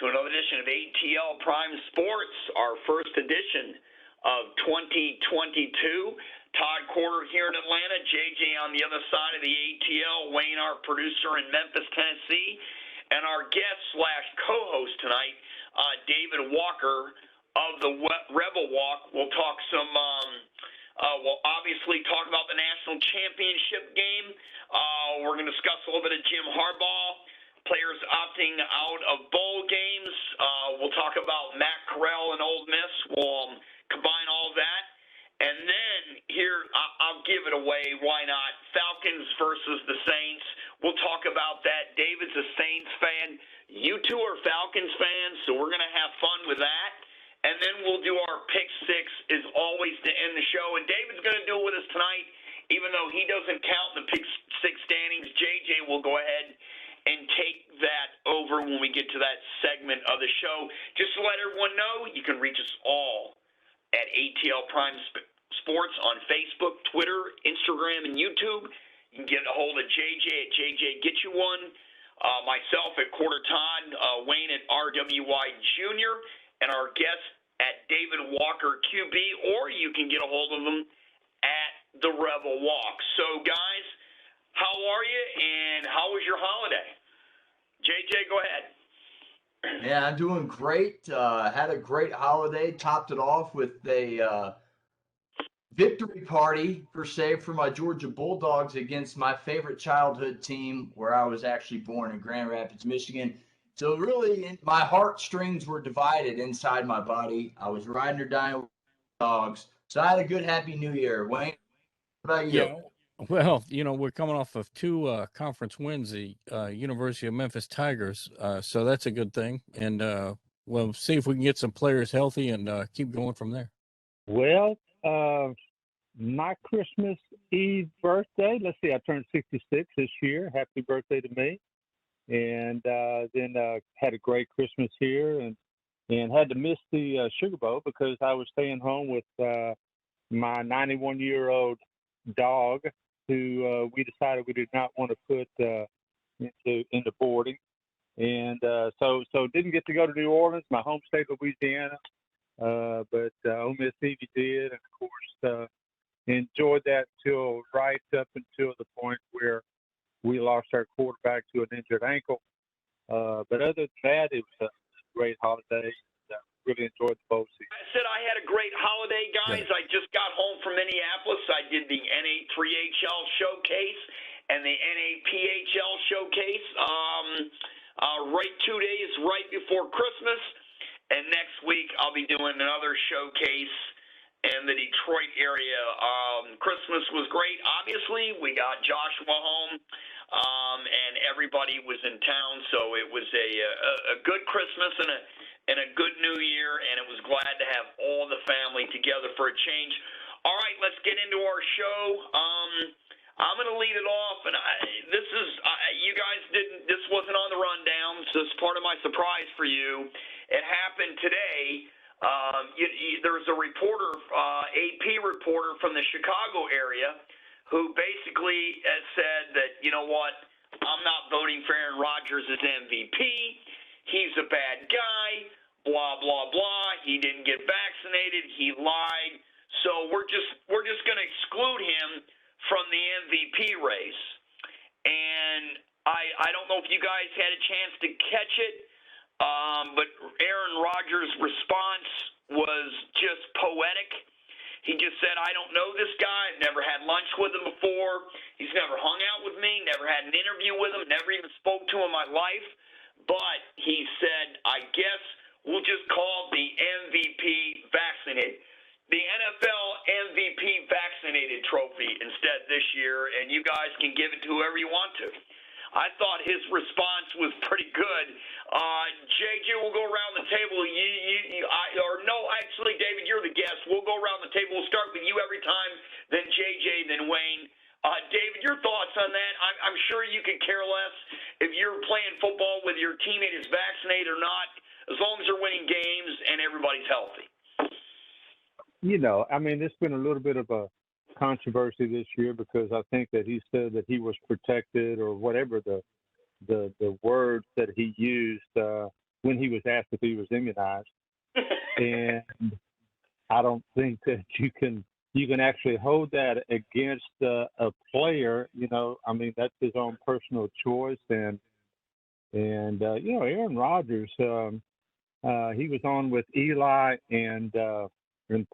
to another edition of ATL Prime Sports, our first edition of 2022. Todd Corder here in Atlanta, JJ on the other side of the ATL, Wayne, our producer in Memphis, Tennessee, and our guest/co-host tonight, David Walker of the Rebel Walk. We'll talk we'll obviously talk about the national championship game. We're going to discuss a little bit of Jim Hardball, players opting out of bowl games. We'll talk about Matt Corral and Ole Miss. We'll combine all that. And then here, I'll give it away. Why not? Falcons versus the Saints. We'll talk about that. David's a Saints fan. You two are Falcons fans, so we're going to have fun with that. And then we'll do our pick six, as always, to end the show. And David's going to do it with us tonight, even though he doesn't count in the pick six standings. JJ will go ahead and take that over when we get to that segment of the show. Just to let everyone know, you can reach us all at ATL Prime Sports on Facebook, Twitter, Instagram, and YouTube. You can get a hold of JJ at JJ Get You One, myself at Corder Todd, Wayne at RWY Jr., and our guest at David Walker QB, or you can get a hold of them at the Rebel Walk. So, guys, how are you, and how was your holiday? JJ, go ahead. Yeah, I'm doing great. Had a great holiday. Topped it off with a victory party, per se, for my Georgia Bulldogs against my favorite childhood team, where I was actually born in Grand Rapids, Michigan. So really, my heartstrings were divided inside my body. I was riding or dying with dogs. So I had a good, happy New Year. Wayne, what about you? Yeah, well, we're coming off of two conference wins, the University of Memphis Tigers. So that's a good thing. And we'll see if we can get some players healthy and keep going from there. Well, my Christmas Eve birthday, let's see, I turned 66 this year. Happy birthday to me. And then had a great Christmas here and had to miss the Sugar Bowl because I was staying home with my 91-year-old dog who we decided we did not want to put into boarding. And so didn't get to go to New Orleans, my home state, Louisiana. But Ole Miss Evie did, and of course enjoyed that right up until the point where we lost our quarterback to an injured ankle. But other than that, it was a great holiday. Really enjoyed the bowl season. I said I had a great holiday, guys. Yeah. I just got home from Minneapolis. I did the NA3HL showcase and the NAPHL showcase right 2 days right before Christmas. And next week I'll be doing another showcase in the Detroit area. Christmas was great. Obviously, we got Joshua home, and everybody was in town, so it was a good Christmas and a good New Year, and it was glad to have all the family together for a change. All right, let's get into our show. I'm going to lead it off, and you guys didn't. This wasn't on the rundown, so it's part of my surprise for you. It happened today. There was a reporter, AP reporter from the Chicago area, who basically said that, you know what, I'm not voting for Aaron Rodgers as MVP. He's a bad guy, blah, blah, blah. He didn't get vaccinated. He lied. So we're just going to exclude him from the MVP race. And I don't know if you guys had a chance to catch it, but Aaron Rodgers' response was just poetic. He just said, I don't know this guy. I've never had lunch with him before. He's never hung out with me, never had an interview with him, never even spoke to him in my life. But he said, I guess we'll just call the MVP vaccinated. The NFL MVP vaccinated trophy instead this year, and you guys can give it to whoever you want to. I thought his response was pretty good. JJ, we'll go around the table. Actually, David, you're the guest. We'll go around the table. We'll start with you every time, then JJ, then Wayne. David, your thoughts on that? I'm sure you could care less if you're playing football whether your teammate is vaccinated or not, as long as they're winning games and everybody's healthy. There's been a little bit of a controversy this year because I think that he said that he was protected or whatever the words that he used when he was asked if he was immunized. And I don't think that you can actually hold that against a player. You know, I mean, that's his own personal choice. And you know, Aaron Rodgers, he was on with Eli and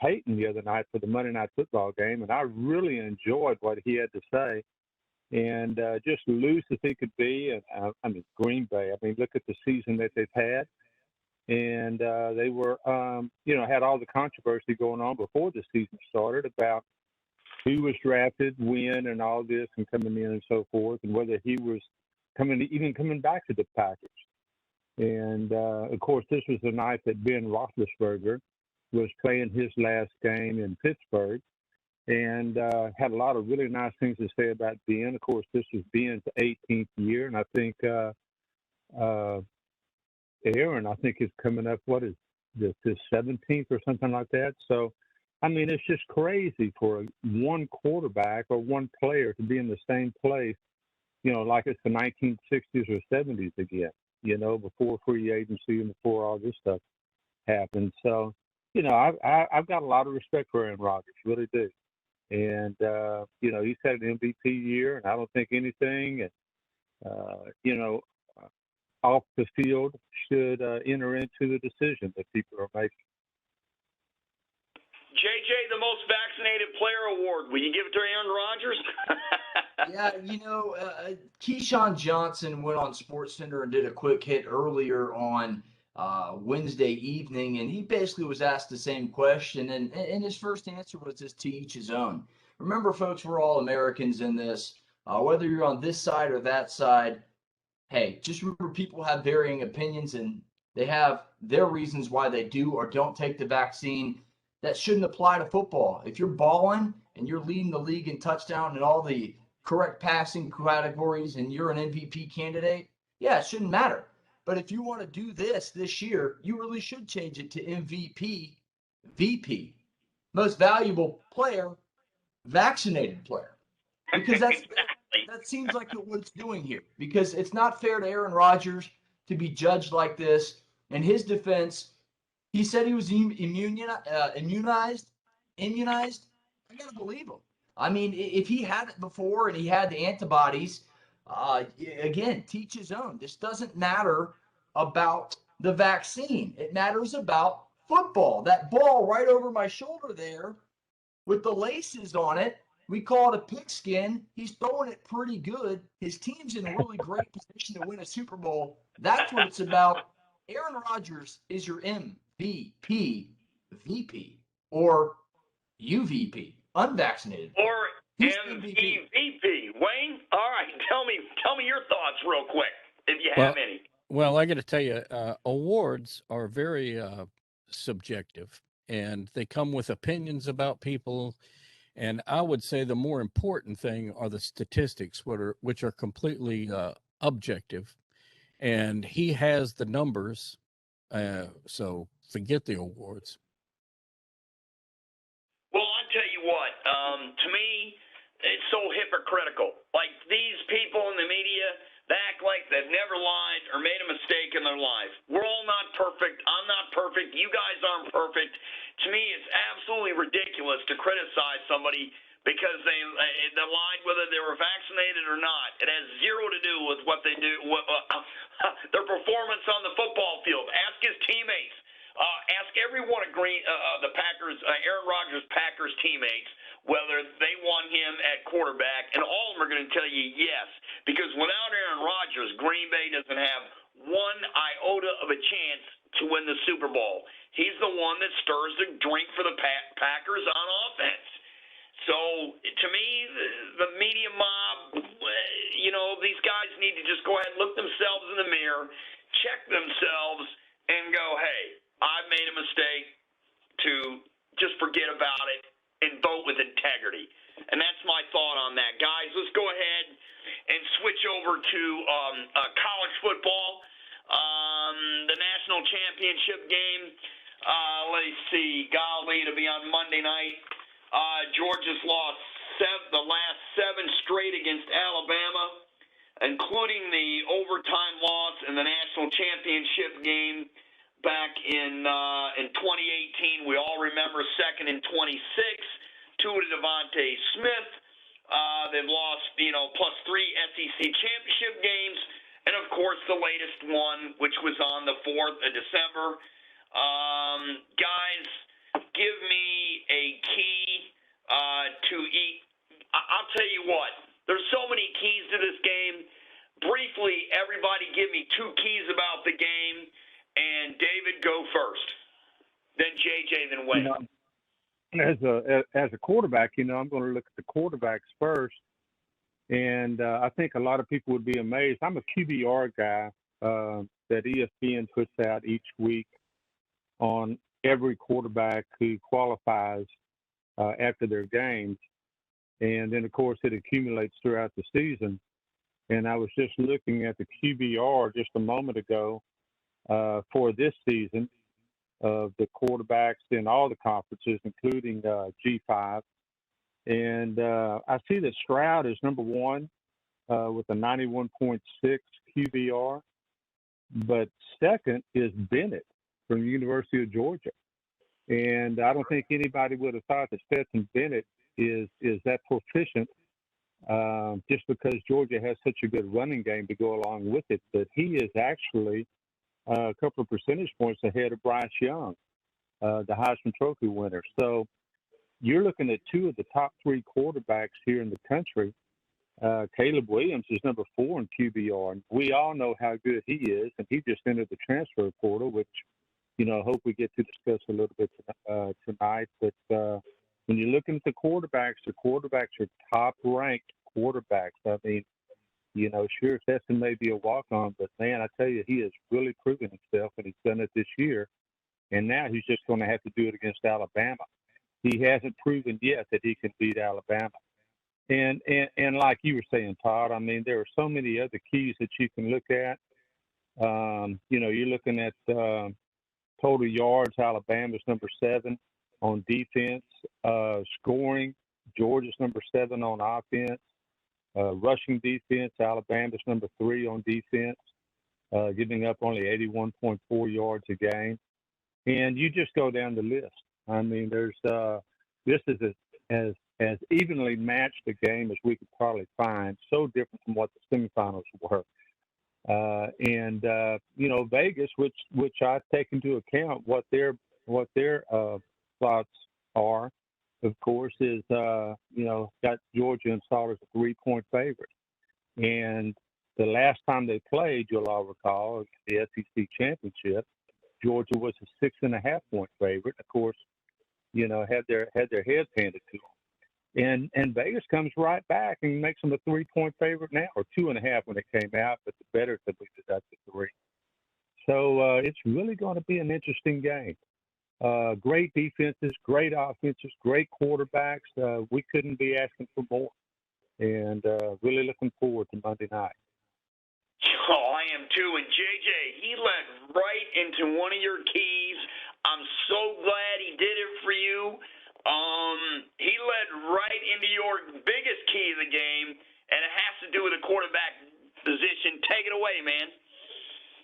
Peyton the other night for the Monday Night Football game, and I really enjoyed what he had to say. And just loose as he could be. And I mean, Green Bay. I mean, look at the season that they've had. And they were, you know, had all the controversy going on before the season started about who was drafted, when, and all this, and coming in and so forth, and whether he was even coming back to the Packers. And of course, this was the night that Ben Roethlisberger was playing his last game in Pittsburgh, and had a lot of really nice things to say about Ben. Of course, this was Ben's 18th year, and I think Aaron, I think, is coming up, what is this, his 17th or something like that. So, I mean, it's just crazy for one quarterback or one player to be in the same place, you know, like it's the 1960s or 70s again, you know, before free agency and before all this stuff happened. So, you know, I've got a lot of respect for Aaron Rodgers, really do. And, you know, he's had an MVP year, and I don't think anything, you know, off the field should enter into the decision that people are making. JJ, the most vaccinated player award. Will you give it to Aaron Rodgers? Yeah, you know, Keyshawn Johnson went on SportsCenter and did a quick hit earlier on Wednesday evening, and he basically was asked the same question, and his first answer was just to each his own. Remember, folks, we're all Americans in this. Whether you're on this side or that side, hey, just remember people have varying opinions, and they have their reasons why they do or don't take the vaccine. That shouldn't apply to football. If you're balling and you're leading the league in touchdown and all the correct passing categories and you're an MVP candidate, yeah, it shouldn't matter. But if you want to do this year, you really should change it to MVP, VP, most valuable player, vaccinated player. Because that seems like what it's doing here. Because it's not fair to Aaron Rodgers to be judged like this. In his defense, he said he was immunized. I gotta believe him. I mean, if he had it before and he had the antibodies, again, teach his own. This doesn't matter about the vaccine. It matters about football. That ball right over my shoulder there with the laces on it, we call it a pigskin. He's throwing it pretty good. His team's in a really great position to win a Super Bowl. That's what it's about. Aaron Rodgers is your MVP, VP, or UVP, unvaccinated. Or MVP. Wayne, all right, tell me your thoughts real quick, if you have any. Well, I got to tell you, awards are very subjective, and they come with opinions about people. And I would say the more important thing are the statistics, which are completely objective. And he has the numbers, so forget the awards. Well, I'll tell you what, to me, it's so hypocritical. Like, these people in the media, they act like they've never lied or made a mistake in their life. We're all not perfect. I'm not perfect. You guys aren't perfect. To me, it's absolutely ridiculous to criticize somebody because they lied whether they were vaccinated or not. It has zero to do with what they do, their performance on the football field. Ask his teammates. Ask every one of the Packers, Aaron Rodgers' Packers teammates, whether they want him at quarterback, and all of them are going to tell you yes, because without Aaron Rodgers, Green Bay doesn't have one iota of a chance to win the Super Bowl. He's the one that stirs the drink for the Packers on offense. So, to me, the media mob, you know, these guys need to just go ahead and look themselves in the mirror, check themselves, and go, hey, I've made a mistake, to just forget about it and vote with integrity. And that's my thought on that. Guys, let's go ahead and switch over to college football. The national championship game, let's see, golly, it'll be on Monday night. Georgia's lost the last 7 straight against Alabama, including the overtime loss in the national championship game back in 2018. We all remember 2nd and 26, 2 to Devontae Smith. They've lost, plus 3 SEC championship games, and of course the latest one, which was on the 4th of December. Guys, give me a key to eat. I'll tell you what. There's so many keys to this game. Briefly, everybody give me 2 keys about the game, and David, go first. Then JJ, then Wayne. As a quarterback, I'm going to look at the quarterbacks first, and I think a lot of people would be amazed. I'm a QBR guy that ESPN puts out each week on every quarterback who qualifies after their games, and then of course it accumulates throughout the season. And I was just looking at the QBR just a moment ago for this season of the quarterbacks in all the conferences, including G5. And I see that Stroud is number 1 with a 91.6 QBR, but second is Bennett from the University of Georgia. And I don't think anybody would have thought that Stetson Bennett is that proficient just because Georgia has such a good running game to go along with it. But he is actually a couple of percentage points ahead of Bryce Young, the Heisman Trophy winner. So you're looking at 2 of the top 3 quarterbacks here in the country. Caleb Williams is number 4 in QBR, and we all know how good he is, and he just entered the transfer portal, which, hope we get to discuss a little bit tonight. But when you're looking at the quarterbacks are top-ranked quarterbacks. I mean, sure, Stetson may be a walk-on, but, man, I tell you, he has really proven himself, and he's done it this year. And now he's just going to have to do it against Alabama. He hasn't proven yet that he can beat Alabama. And like you were saying, Todd, I mean, there are so many other keys that you can look at. You're looking at total yards. Alabama's number 7 on defense. Scoring, Georgia's number 7 on offense. Rushing defense, Alabama's number 3 on defense, giving up only 81.4 yards a game. And you just go down the list. I mean, this is as evenly matched a game as we could probably find, so different from what the semifinals were. Vegas, which I take into account what their thoughts are, of course, is got Georgia installed as a 3-point favorite. And the last time they played, you'll all recall, the SEC championship, Georgia was a 6.5-point favorite. Of course, had their heads handed to them. And Vegas comes right back and makes them a 3-point favorite now, or 2.5 when it came out, but the better typically deducted 3. So it's really going to be an interesting game. Great defenses, great offenses, great quarterbacks. We couldn't be asking for more. And really looking forward to Monday night. Oh, I am too. And JJ, he led right into one of your keys. I'm so glad he did it for you. He led right into your biggest key of the game, and it has to do with the quarterback position. Take it away, man.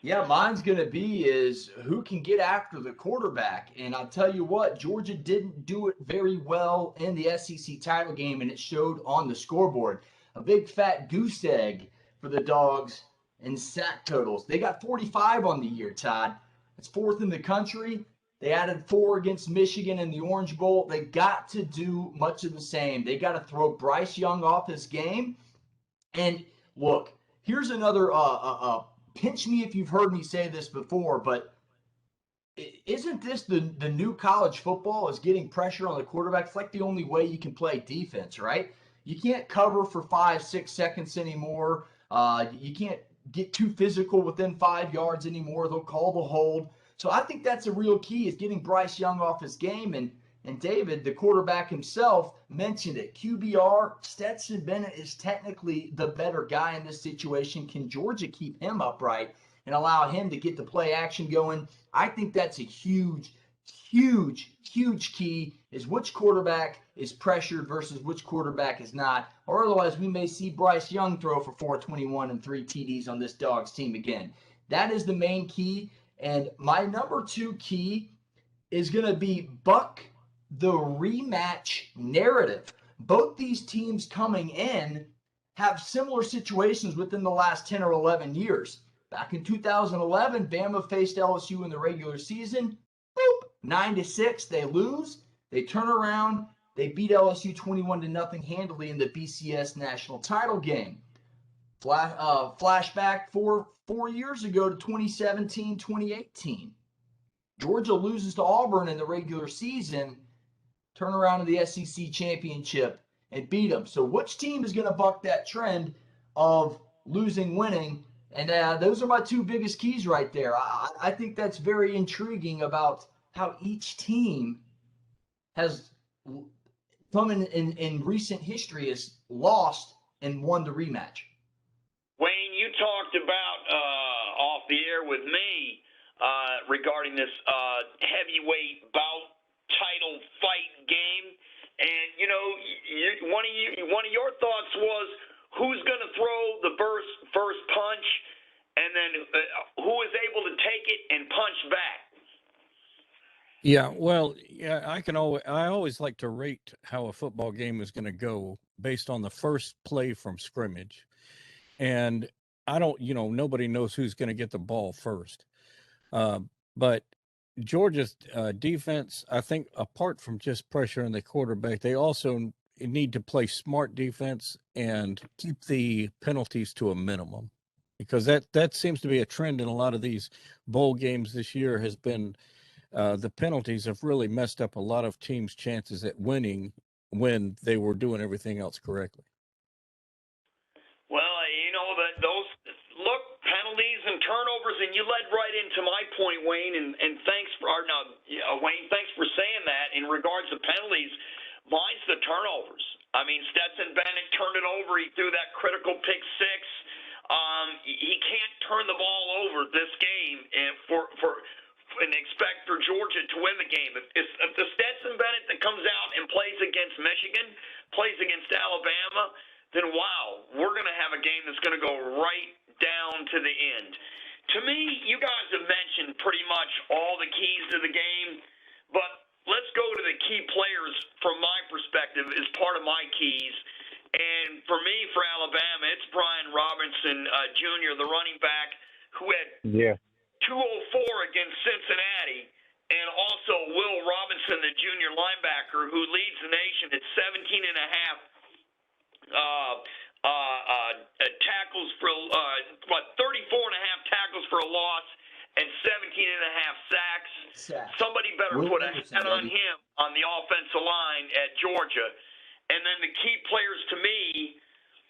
Yeah, mine's going to be is who can get after the quarterback. And I'll tell you what, Georgia didn't do it very well in the SEC title game, and it showed on the scoreboard. A big fat goose egg for the Dogs in sack totals. They got 45 on the year, Todd. It's 4th in the country. They added 4 against Michigan in the Orange Bowl. They got to do much of the same. They got to throw Bryce Young off his game. And look, here's another pinch me if you've heard me say this before, but isn't this the new college football is getting pressure on the quarterback? It's like the only way you can play defense, right? You can't cover for 5-6 seconds anymore. You can't get too physical within 5 yards anymore. They'll call the hold. So I think that's a real key is getting Bryce Young off his game. And David, the quarterback himself, mentioned it. QBR, Stetson Bennett is technically the better guy in this situation. Can Georgia keep him upright and allow him to get the play action going? I think that's a huge, huge, huge key is which quarterback is pressured versus which quarterback is not. Or otherwise, we may see Bryce Young throw for 421 and 3 TDs on this Dogs team again. That is the main key. And my number 2 key is going to be buck the rematch narrative. Both these teams coming in have similar situations within the last 10 or 11 years. Back in 2011, Bama faced LSU in the regular season. Boop, 9-6, they lose. They turn around. They beat LSU 21-0 handily in the BCS national title game. Flashback four years ago to 2017, 2018. Georgia loses to Auburn in the regular season, turn around to the SEC championship and beat them. So which team is going to buck that trend of losing, winning? And those are my 2 biggest keys right there. I think that's very intriguing about how each team has come in recent history has lost and won the rematch. Wayne, you talked about off the air with me regarding this heavyweight bout title fight game, and one of your thoughts was who's going to throw the first punch, and then who is able to take it and punch back. Yeah, well, yeah, I always like to rate how a football game is going to go based on the first play from scrimmage. And I don't, nobody knows who's going to get the ball first. But Georgia's defense, I think, apart from just pressuring the quarterback, they also need to play smart defense and keep the penalties to a minimum, because that seems to be a trend in a lot of these bowl games this year. Has been the penalties have really messed up a lot of teams' chances at winning when they were doing everything else correctly. Well, those penalties and turnovers, and you led right into my point, Wayne. And thanks for Wayne, thanks for saying that. In regards to penalties, mine's the turnovers. I mean, Stetson Bennett turned it over. He threw that critical pick 6. He can't turn the ball over this game and expect for Georgia to win the game. If the Stetson Bennett that comes out and plays against Michigan, plays against Alabama, then wow, we're going to have a game that's going to go right down to the end. To me, you guys have mentioned pretty much all the keys to the game, but let's go to the key players from my perspective as part of my keys. And for me, for Alabama, it's Brian Robinson Jr., the running back, who had 204 against Cincinnati, and also Will Robinson, the junior linebacker, who leads the nation at tackles for 34 and a half tackles for a loss and 17 and a half sacks. Somebody better put a hat on him on the offensive line at Georgia. And then the key players to me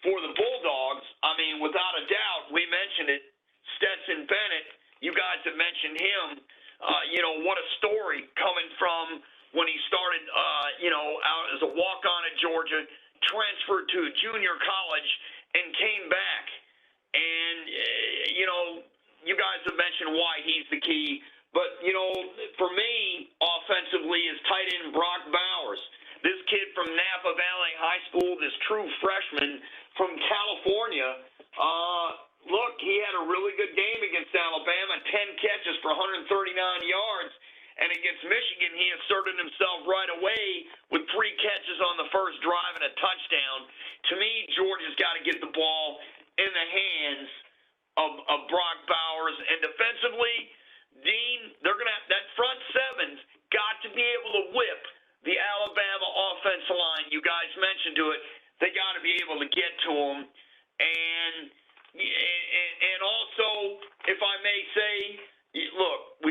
for the Bulldogs, I mean, without a doubt, we mentioned it, Stetson Bennett. You guys have mentioned him. What a story coming from when he started, out as a walk-on at Georgia, transferred to a junior college, and came back. And, you guys have mentioned why he's the key. But, for me, offensively, is tight end Brock Bowers. This kid from Napa Valley High School, this true freshman from California, look, he had a really good game against Alabama, 10 catches for 139 yards. And against Michigan, he asserted himself right away with 3 catches on the first drive and a touchdown. To me, Georgia's got to get the ball in the hands of Brock Bowers. And defensively, Dean, they're going to have that front seven's got to be able to whip the Alabama offensive line. You guys mentioned to it. They got to be able to get to them. And also, if I may say, look,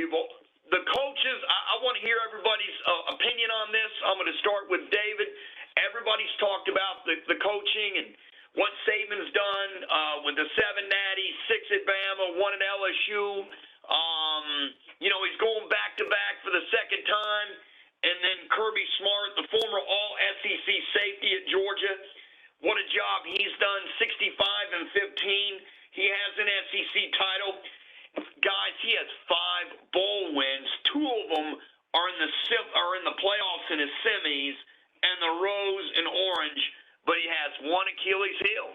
the coaches, I want to hear everybody's opinion on this. I'm going to start with David. Everybody's talked about the coaching and what Saban's done with the 7 natties, 6 at Bama, 1 at LSU. He's going back-to-back for the second time. And then Kirby Smart, the former all-SEC safety at Georgia, what a job he's done, 65-15. He has an SEC title. Guys, he has 5 bowl wins. 2 of them are in the playoffs in his semis and the rose and orange, but he has 1 Achilles heel,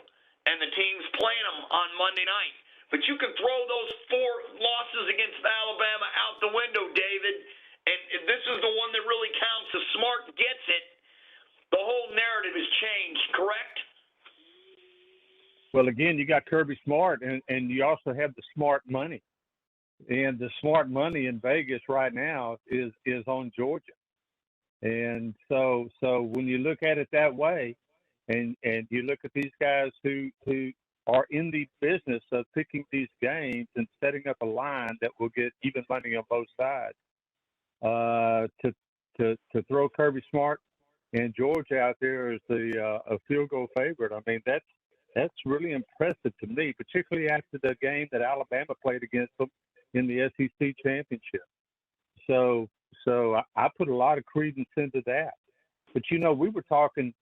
and the team's playing him on Monday night. But you can throw those 4 losses against Alabama out the window, David. And this is the one that really counts. If Smart gets it, the whole narrative has changed, correct? Well, again, you got Kirby Smart, and you also have the smart money. And the smart money in Vegas right now is on Georgia. And so when you look at it that way, and you look at these guys who are in the business of picking these games and setting up a line that will get even money on both sides, to throw Kirby Smart and Georgia out there as a field goal favorite, I mean, that's really impressive to me, particularly after the game that Alabama played against them in the SEC championship. So I put a lot of credence into that. But, you know, we were talking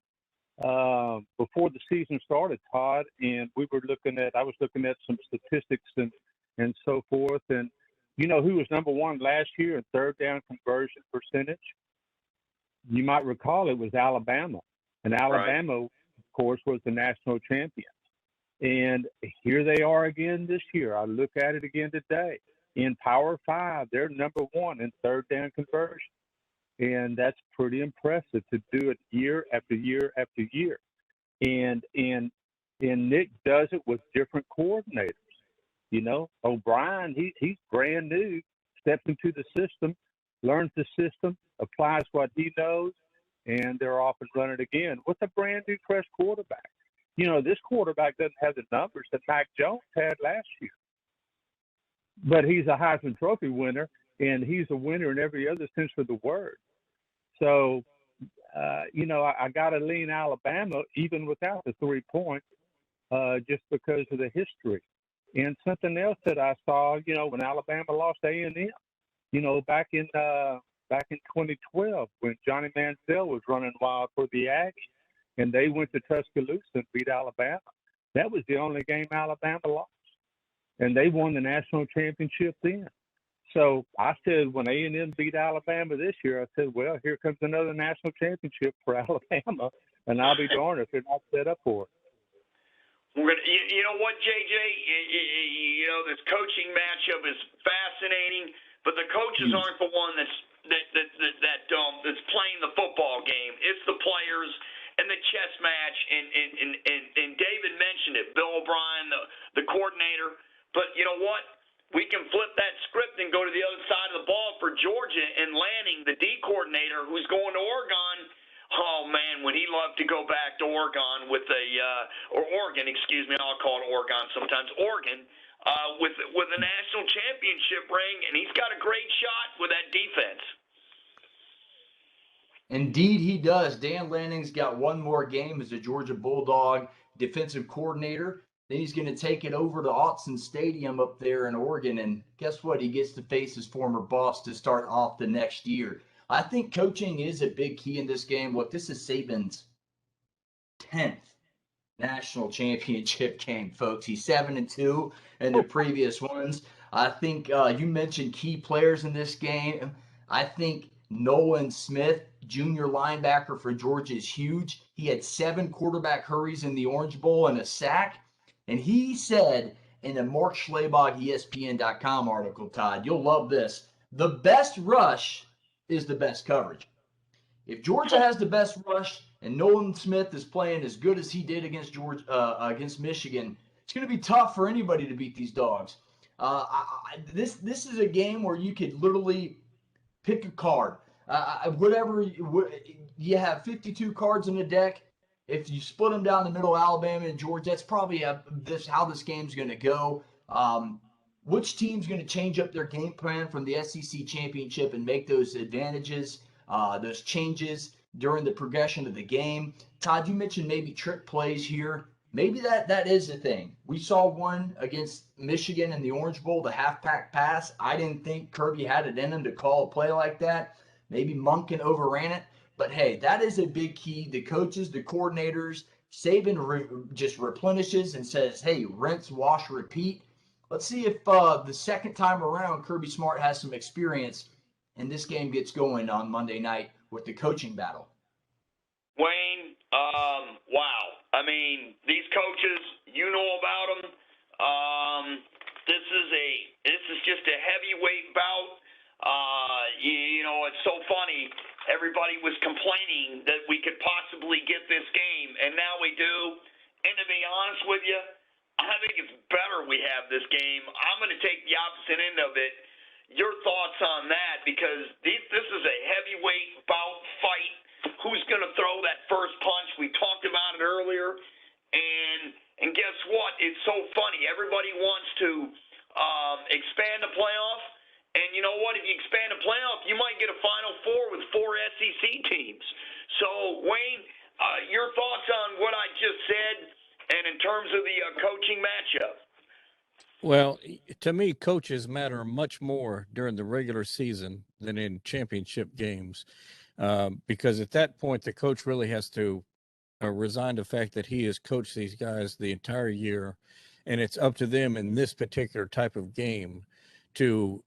before the season started, Todd, and I was looking at some statistics and so forth. And, you know, who was number one last year in third down conversion percentage? You might recall it was Alabama. And Alabama, of course, was the national champion. And here they are again this year. I look at it again today. In Power 5, they're number one in third down conversion. And that's pretty impressive to do it year after year after year. And Nick does it with different coordinators. You know, O'Brien, he's brand new, steps into the system, learns the system, applies what he knows, and they're off and running again with a brand new fresh quarterback. You know, this quarterback doesn't have the numbers that Mac Jones had last year. But he's a Heisman Trophy winner, and he's a winner in every other sense of the word. So, you know, I got to lean Alabama even without the 3 points, just because of the history. And something else that I saw, you know, when Alabama lost A&M, you know, back in 2012 when Johnny Manziel was running wild for the Aggies, and they went to Tuscaloosa and beat Alabama. That was the only game Alabama lost, and they won the national championship then. So I said when A&M beat Alabama this year, I said, well, here comes another national championship for Alabama, and I'll be darned if they're not set up for it. You know what, JJ? You know, this coaching matchup is fascinating, but the coaches aren't the one that's playing the football game. It's the players and the chess match. And David mentioned it, Bill O'Brien, the coordinator. But you know what? We can flip that script and go to the other side of the ball for Georgia and Lanning, the D coordinator, who's going to Oregon. Oh, man, would he love to go back to Oregon with Oregon, excuse me, I'll call it Oregon sometimes, Oregon, with a national championship ring, and he's got a great shot with that defense. Indeed, he does. Dan Lanning's got one more game as a Georgia Bulldog defensive coordinator. Then he's going to take it over to Autzen Stadium up there in Oregon, and guess what? He gets to face his former boss to start off the next year. I think coaching is a big key in this game. Look, this is Saban's 10th national championship game, folks. He's 7-2 in the previous ones. I think you mentioned key players in this game. I think Nolan Smith, junior linebacker for Georgia, is huge. He had 7 quarterback hurries in the Orange Bowl and a sack. And he said in a Mark Schlabach ESPN.com article, Todd, you'll love this, the best rush is the best coverage. If Georgia has the best rush and Nolan Smith is playing as good as he did against against Michigan, it's going to be tough for anybody to beat these dogs. This is a game where you could literally pick a card. You have 52 cards in the deck. If you split them down the middle, Alabama and Georgia, that's probably how this game's going to go. Which team's going to change up their game plan from the SEC championship and make those advantages, those changes during the progression of the game? Todd, you mentioned maybe trick plays here. Maybe that is a thing. We saw one against Michigan in the Orange Bowl, the half-pack pass. I didn't think Kirby had it in him to call a play like that. Maybe Monken overran it. But, hey, that is a big key. The coaches, the coordinators, Saban just replenishes and says, hey, rinse, wash, repeat. Let's see if the second time around Kirby Smart has some experience and this game gets going on Monday night with the coaching battle. Wayne, wow. I mean, these coaches, you know about them. This is just a heavyweight bout. It's so funny. Everybody was complaining that we could possibly get this game, and now we do. And to be honest with you, I think it's better we have this game. I'm going to take the opposite end of it. Your thoughts on that? Because this is a heavyweight bout fight. Who's going to throw that first punch? We talked about it earlier. And guess what? It's so funny. Everybody wants to expand the playoff. And you know what? If you expand the playoff, you might get a Final Four with 4 SEC teams. So, Wayne, your thoughts on what I just said and in terms of the coaching matchup? Well, to me, coaches matter much more during the regular season than in championship games, because at that point, the coach really has to resign to the fact that he has coached these guys the entire year, and it's up to them in this particular type of game to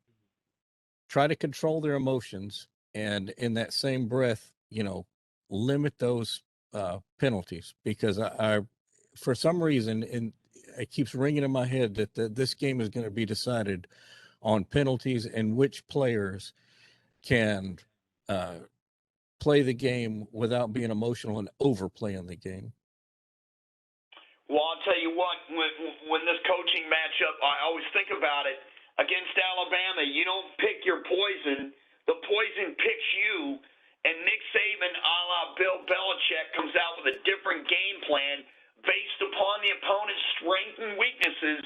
try to control their emotions, and in that same breath, limit those penalties, because I for some reason, and it keeps ringing in my head that this game is going to be decided on penalties and which players can play the game without being emotional and overplaying the game. Well, I'll tell you what, when this coaching matchup, I always think about it. Against Alabama, you don't pick your poison. The poison picks you. And Nick Saban, a la Bill Belichick, comes out with a different game plan based upon the opponent's strengths and weaknesses.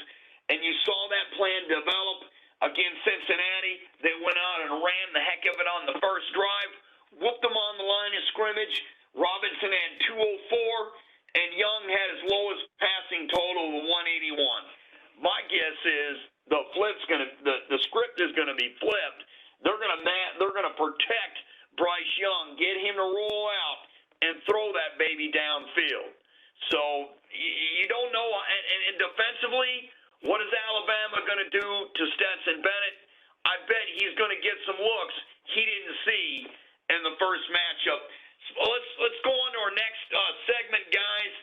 And you saw that plan develop against Cincinnati. They went out and ran the heck of it on the first drive, whooped them on the line of scrimmage. Robinson had 204, and Young had his lowest passing total of 181. My guess is the script is going to be flipped. They're going to protect Bryce Young, get him to roll out and throw that baby downfield. So you don't know. And defensively, what is Alabama going to do to Stetson Bennett? I bet he's going to get some looks he didn't see in the first matchup. So let's go on to our next segment, guys.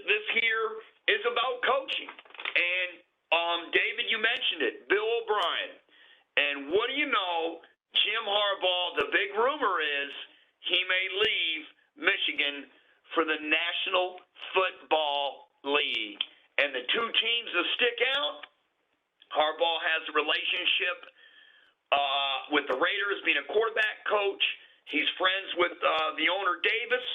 This here is about coaching. And David, you mentioned it, Bill O'Brien. And what do you know? Jim Harbaugh, the big rumor is he may leave Michigan for the National Football League. And the two teams that stick out, Harbaugh has a relationship with the Raiders, being a quarterback coach. He's friends with the owner, Davis,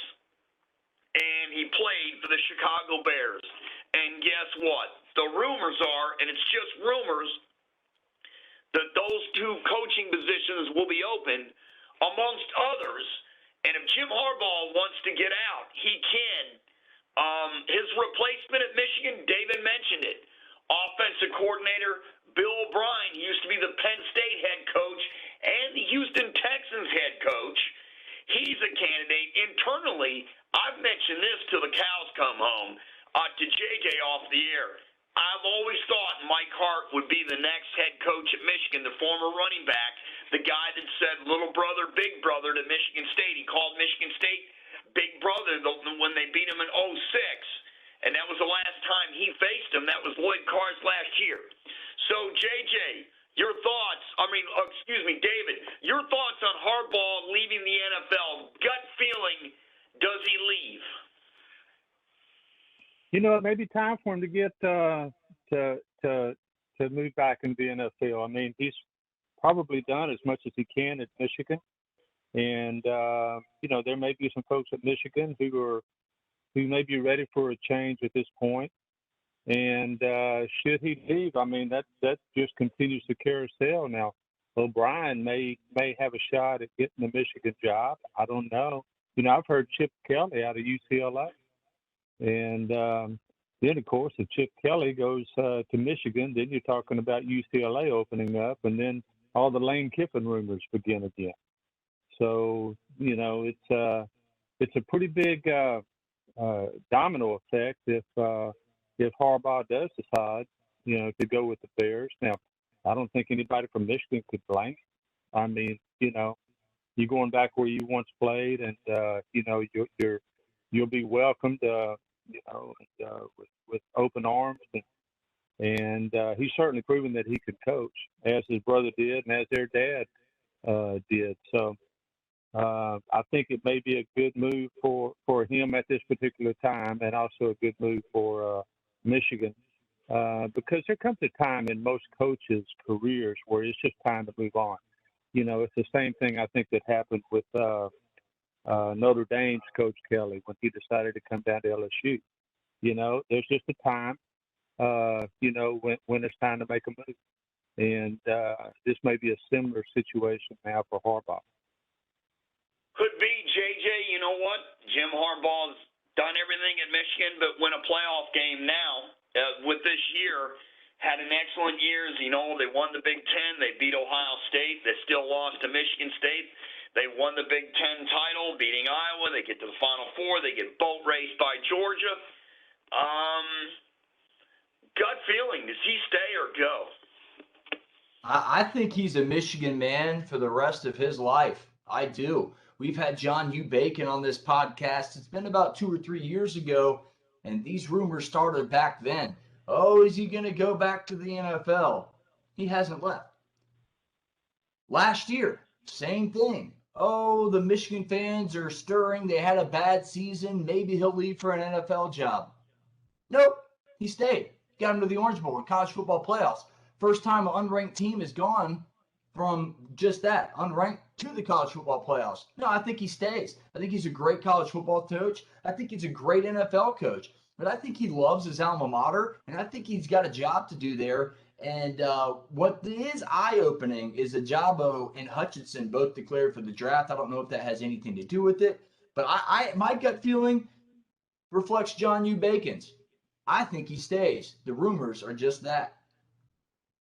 and he played for the Chicago Bears. And guess what? The rumors are, and it's just rumors, that those two coaching positions will be open, amongst others. And if Jim Harbaugh wants to get out, he can. His replacement at Michigan, David mentioned it, offensive coordinator Bill O'Brien. He used to be the Penn State head coach and the Houston Texans head coach. He's a candidate. Internally, I've mentioned this till the cows come home, to JJ off the air. I've always thought Mike Hart would be the next head coach at Michigan, the former running back, the guy that said little brother, big brother to Michigan State. He called Michigan State big brother when they beat him in 06, and that was the last time he faced him. That was Lloyd Carr's last year. So, JJ, your thoughts, David, your thoughts on Harbaugh leaving the NFL. Gut feeling, does he leave? It may be time for him to get to move back into the NFL. I mean, he's probably done as much as he can at Michigan, and there may be some folks at Michigan who may be ready for a change at this point. And should he leave, I mean, that just continues the carousel. Now, O'Brien may have a shot at getting the Michigan job. I don't know. I've heard Chip Kelly out of UCLA. And then, of course, if Chip Kelly goes to Michigan, then you're talking about UCLA opening up, and then all the Lane Kiffin rumors begin again. So, it's a pretty big domino effect if Harbaugh does decide, to go with the Bears. Now, I don't think anybody from Michigan could blame him. I mean, you're going back where you once played, and you'll be welcomed with open arms. And he's certainly proven that he could coach, as his brother did and as their dad did. So I think it may be a good move for him at this particular time, and also a good move for Michigan. Because there comes a time in most coaches' careers where it's just time to move on. It's the same thing I think that happened with Notre Dame's Coach Kelly when he decided to come down to LSU. There's just a time, when it's time to make a move. And this may be a similar situation now for Hardball. Could be, JJ. You know what? Jim Harbaugh's done everything at Michigan but win a playoff game now with this year. Had an excellent year. They won the Big Ten. They beat Ohio State. They still lost to Michigan State. They won the Big Ten title, beating Iowa. They get to the Final Four. They get boat raced by Georgia. Gut feeling, does he stay or go? I think he's a Michigan man for the rest of his life. I do. We've had John U. Bacon on this podcast. It's been about 2 or 3 years ago, and these rumors started back then. Oh, is he going to go back to the NFL? He hasn't left. Last year, same thing. Oh, the Michigan fans are stirring. They had a bad season. Maybe he'll leave for an NFL job. Nope, he stayed. Got him to the Orange Bowl in college football playoffs. First time an unranked team has gone from just that, unranked, to the college football playoffs. No, I think he stays. I think he's a great college football coach. I think he's a great NFL coach. But I think he loves his alma mater, and I think he's got a job to do there. And what is eye-opening is that Ajabo and Hutchinson both declared for the draft. I don't know if that has anything to do with it. But my gut feeling reflects John U. Bacon's. I think he stays. The rumors are just that.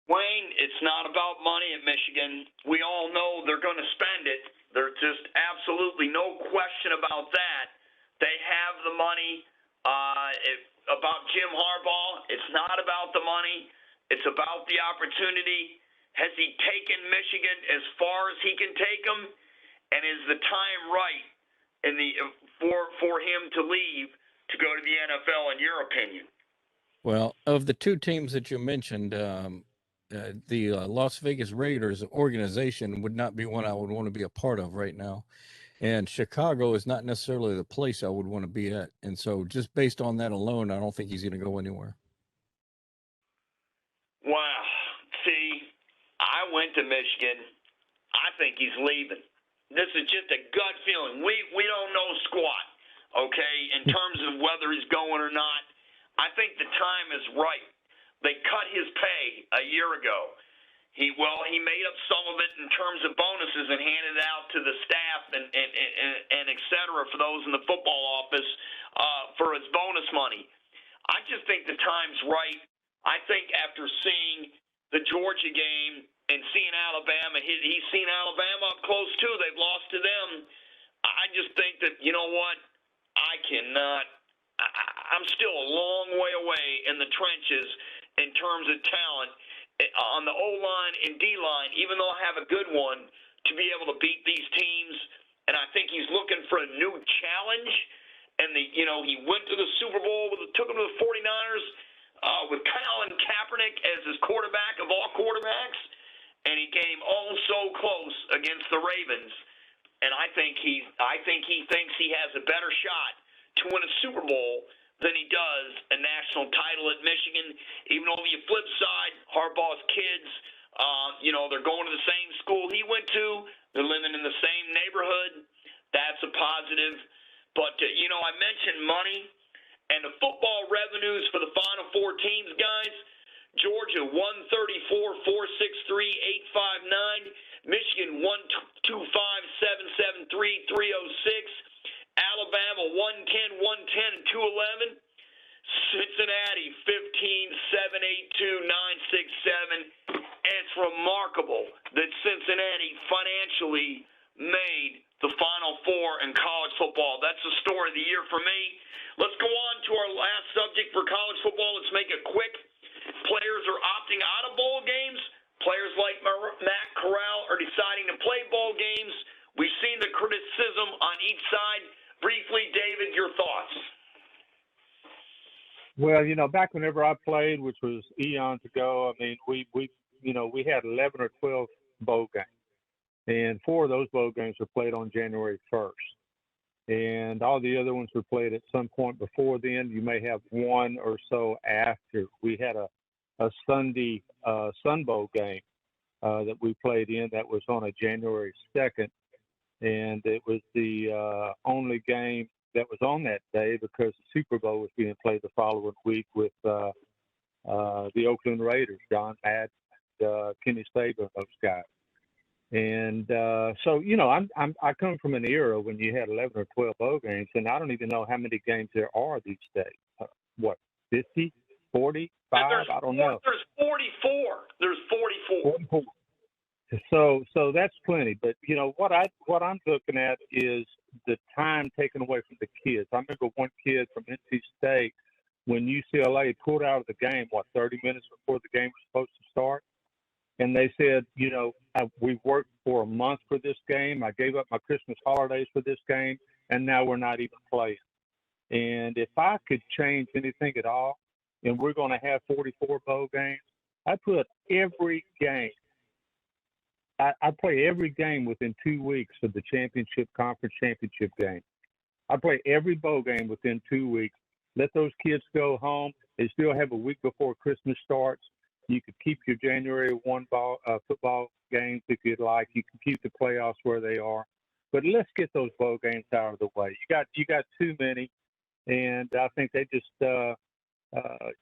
Wayne, it's not about money at Michigan. We all know they're going to spend it. There's just absolutely no question about that. They have the money. About Jim Harbaugh, it's not about the money. It's about the opportunity. Has he taken Michigan as far as he can take them? And is the time right for him to leave to go to the NFL, in your opinion? Well, of the two teams that you mentioned, the Las Vegas Raiders organization would not be one I would want to be a part of right now. And Chicago is not necessarily the place I would want to be at. And so just based on that alone, I don't think he's going to go anywhere. Wow. See, I went to Michigan. I think he's leaving. This is just a gut feeling. We don't know squat, okay, in terms of whether he's going or not. I think the time is right. They cut his pay a year ago. He made up some of it in terms of bonuses and handed it out to the staff and et cetera for those in the football office for his bonus money. I just think the time's right. I think after seeing the Georgia game and seeing Alabama, he's seen Alabama up close too. They've lost to them. I just think that, you know what, I'm still a long way away in the trenches in terms of talent on the O-line and D-line, even though I have a good one, to be able to beat these teams. And I think he's looking for a new challenge. And, he went to the Super Bowl, took him to the 49ers with Colin Kaepernick as his quarterback of all quarterbacks. And he came oh so close against the Ravens. And I think he thinks he has a better shot to win a Super Bowl than he does a national title at Michigan. Even on the flip side, Harbaugh's kids, they're going to the same school he went to. They're living in the same neighborhood. That's a positive. But, I mentioned money and the football revenues for the Final Four teams, guys. Georgia, 134,463,859. Michigan, 125,773,306. Alabama, 110, 110, and 211. Cincinnati, 15,782,967. And it's remarkable that Cincinnati financially made the Final Four in college football. That's the story of the year for me. Let's go on to our last subject for college football. Let's make it quick. Players are opting out of bowl games. Players like Matt Corral are deciding to play bowl games. We've seen the criticism on each side. Briefly, David, your thoughts. Well, back whenever I played, which was eons ago, I mean, we had 11 or 12 bowl games, and 4 of those bowl games were played on January 1st, and all the other ones were played at some point before then. You may have one or so after. We had a Sunday Sun Bowl game that we played in that was on a January 2nd, and it was the only game that was on that day because the Super Bowl was being played the following week with the Oakland Raiders, John Madden, Kenny Stabler, those guys. And so, I come from an era when you had 11 or 12 bowl games, and I don't even know how many games there are these days. What, 50, 45? I don't know. There's 44. There's 44. 44. So that's plenty. But what I'm looking at is the time taken away from the kids. I remember one kid from NC State when UCLA pulled out of the game 30 minutes before the game was supposed to start, and they said, we worked for a month for this game. I gave up my Christmas holidays for this game, and now we're not even playing. And if I could change anything at all, and we're going to have 44 bowl games, I put every game. I play every game within 2 weeks of the conference championship game. I play every bowl game within 2 weeks. Let those kids go home. They still have a week before Christmas starts. You could keep your January 1 football games if you'd like. You can keep the playoffs where they are. But let's get those bowl games out of the way. You got too many, and I think they just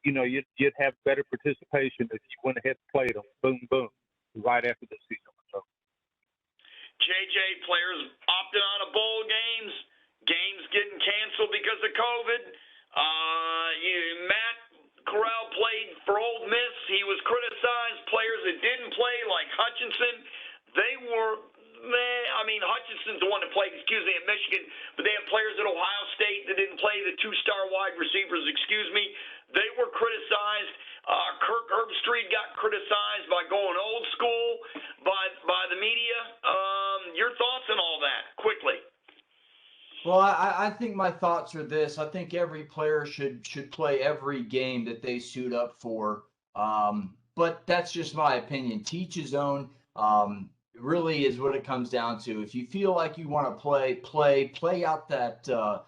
you'd have better participation if you went ahead and played them. Boom, boom, right after the season was over. JJ, players opting out of bowl games getting canceled because of COVID. Matt Corral played for Ole Miss. He was criticized. Players that didn't play, like Hutchinson, Hutchinson's the one that played, at Michigan, but they had players at Ohio State that didn't play, the 2-star wide receivers, They were criticized. Kirk Herbstreit got criticized by going old school by the media. Your thoughts on all that, quickly? Well, I think my thoughts are this. I think every player should play every game that they suit up for. But that's just my opinion. Teach his own. Really is what it comes down to. If you feel like you want to play out that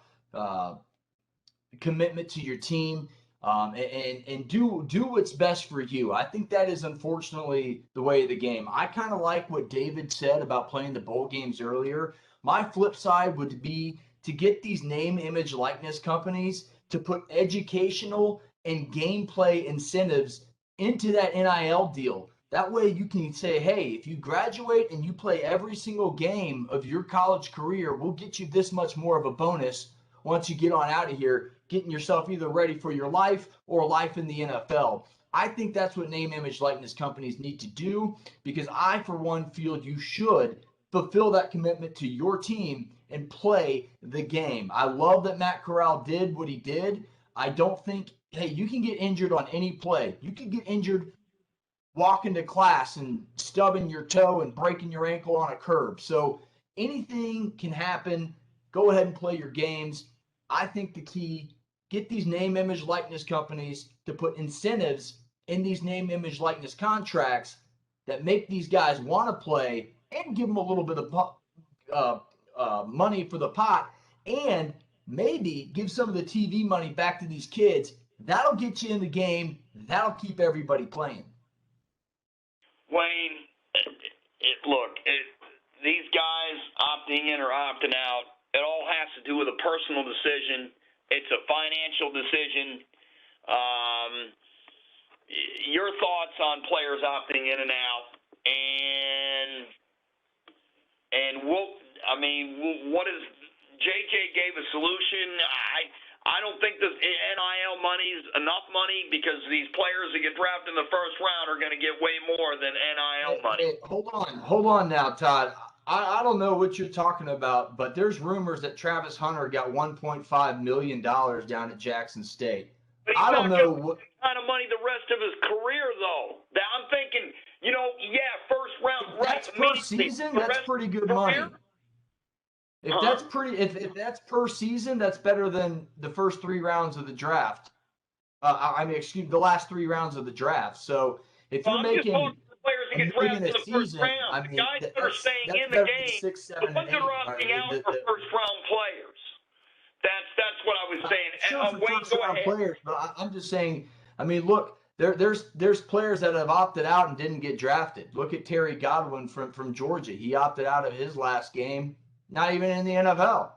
commitment to your team, and do what's best for you. I think that is unfortunately the way of the game. I kind of like what David said about playing the bowl games earlier. My flip side would be to get these name, image, likeness companies to put educational and gameplay incentives into that NIL deal. That way you can say, hey, if you graduate and you play every single game of your college career, we'll get you this much more of a bonus once you get on out of here, getting yourself either ready for your life or life in the NFL. I think that's what name, image, likeness companies need to do, because I, for one, feel you should fulfill that commitment to your team and play the game. I love that Matt Corral did what he did. I don't think, hey, you can get injured on any play. You can get injured walking to class and stubbing your toe and breaking your ankle on a curb. So anything can happen. Go ahead and play your games. I think the key, get these name, image, likeness companies to put incentives in these name, image, likeness contracts that make these guys want to play, and give them a little bit of money for the pot, and maybe give some of the TV money back to these kids. That'll get you in the game. That'll keep everybody playing. Wayne, these guys opting in or opting out, it all has to do with a personal decision. It's a financial decision. Your thoughts on players opting in and out, what is JJ gave a solution? I don't think the NIL money is enough money, because these players that get drafted in the first round are going to get way more than NIL money. Hey, hold on now, Todd. I don't know what you're talking about, but there's rumors that Travis Hunter got $1.5 million down at Jackson State. But I don't know what kind of money the rest of his career, though. I'm thinking, first round. If that's per season, that's pretty good money. If that's per season, that's better than the first 3 rounds of the draft. I mean, excuse me, the last 3 rounds of the draft. So if Well, you're I'm just making talking to the players that $1 get million drafted in a the first season, round. I The mean, guys that are staying that's in the better than game, 6, the 7, and ones that 8. are opting out are first round players. That's what I was saying. Sure, for Wayne, first go round ahead. players, but I'm just saying. I mean, look, there's players that have opted out and didn't get drafted. Look at Terry Godwin from Georgia. He opted out of his last game, not even in the NFL.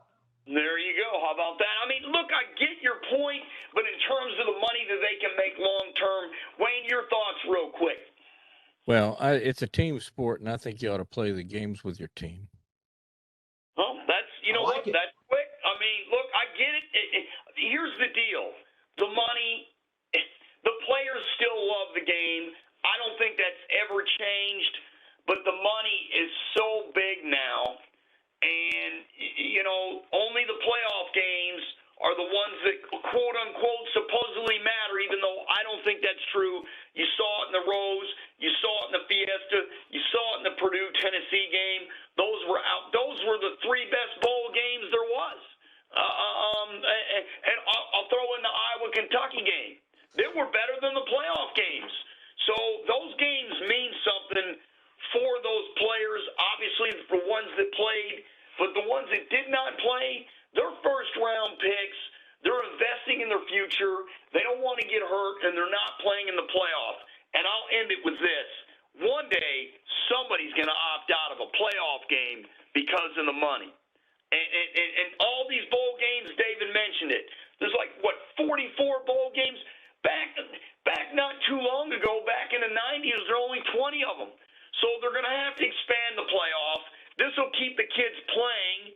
There you go. How about that? I mean, look, I get your point, but in terms of the money that they can make long term, Wayne, your thoughts real quick. Well, it's a team sport, and I think you ought to play the games with your team. Well, that's, you know what? That's quick. I mean, look, I get it. Here's the deal. The money, the players still love the game. I don't think that's ever changed, but the money is so big now. And, you know, only the playoff games are the ones that, quote unquote, supposedly matter, even though I don't think that's true. You saw it in the Rose. You saw it in the Fiesta. You saw it in the Purdue-Tennessee game. Those were the 3 best bowl games there was. And I'll throw in the Iowa-Kentucky game. They were better than the playoff games. So those games mean something for those players, obviously for ones that played, but the ones that did not play, they're first-round picks. They're investing in their future. They don't want to get hurt, and they're not playing in the playoff. And I'll end it with this. One day, somebody's going to opt out of a playoff game because of the money. And all these bowl games, David mentioned it. There's like, 44 bowl games? Back not too long ago, back in the 90s, there were only 20 of them. So they're going to have to expand the playoff. This will keep the kids playing.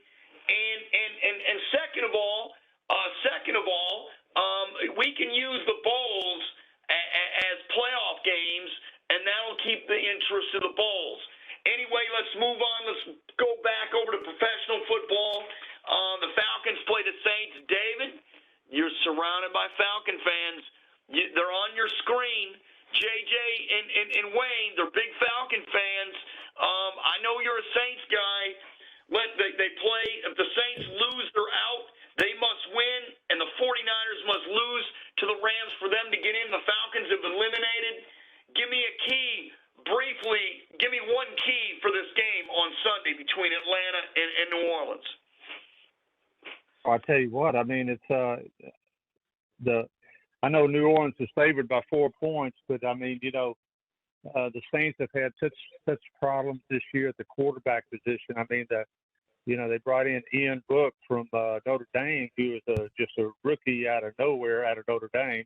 And second of all, we can use the bowls as playoff games, and that'll keep the interest of the bowls. Anyway, let's move on. Let's go back over to professional football. The Falcons play the Saints. David, you're surrounded by Falcon fans. They're on your screen. JJ and Wayne, they're big Falcon fans. I know you're a Saints guy. They play. If the Saints lose, they're out. They must win, and the 49ers must lose to the Rams for them to get in. The Falcons have eliminated. Give me a key, briefly. Give me one key for this game on Sunday between Atlanta and New Orleans. I'll tell you what. I mean, it's I know New Orleans is favored by 4 points, but I mean, you know, the Saints have had such problems this year at the quarterback position. I mean, they brought in Ian Book from Notre Dame, who was just a rookie out of nowhere, out of Notre Dame,